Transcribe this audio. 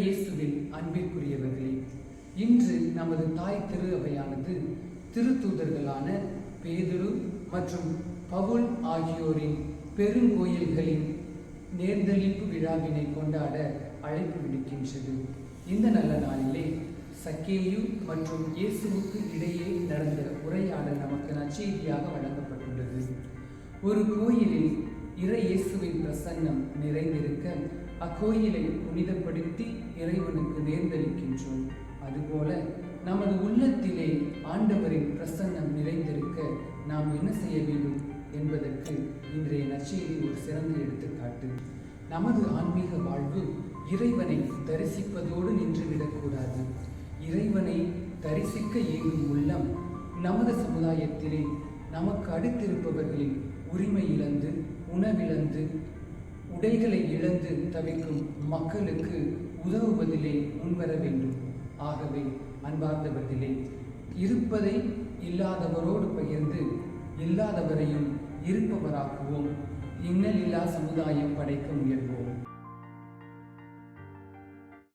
இயேசுவில் அன்பிற்குரியவர்களே, இன்று நமது தாய் திரு அவையானது திருத்தூதர்களான பேதுரு மற்றும் பவுல் ஆகியோரின் பெருங்கோயில்களின் நேர்ந்தளிப்பு விழாவினை கொண்டாட அழைப்பு விடுக்கின்றது. இந்த நல்ல நாளிலே சக்கேயு மற்றும் இயேசுவுக்கு இடையே நடந்த உரையாடல் நமக்கு நற்செய்தியாக வழங்கப்பட்டுள்ளது. ஒரு கோயிலில் இறை இயேசுவின் பிரசன்னம் நிறைந்திருக்க அக்கோயிலை புனிதப்படுத்தி இறைவனுக்கு நேர்ந்தளிக்கின்றோம். அதுபோல நமது உள்ளத்திலே ஆண்டவரின் பிரசன்னம் நிறைந்திருக்க நாம் என்ன செய்ய வேண்டும் என்பதற்கு இன்றைய நற்செய்தி ஒரு சிறந்த எடுத்துக்காட்டு. நமது ஆன்மீக வாழ்வு இறைவனை தரிசிப்பதோடு நின்றுவிடக்கூடாது. இறைவனை தரிசிக்க இயங்கும் உள்ளம் நமது சமுதாயத்திலே நமக்கு அடுத்திருப்பவர்களின் உரிமை இழந்து, உணவிழந்து, உடைகளை இழந்து தவிக்கும் மக்களுக்கு உதவுவதிலே முன்வர வேண்டும். ஆகவே அன்பார்ந்தவர்களே, இருப்பதை இல்லாதவரோடு பகிர்ந்து இல்லாதவரையும் இருப்பவராக்குவோம். இன்னலில்லா சமுதாயம் படைக்க முயல்வோம்.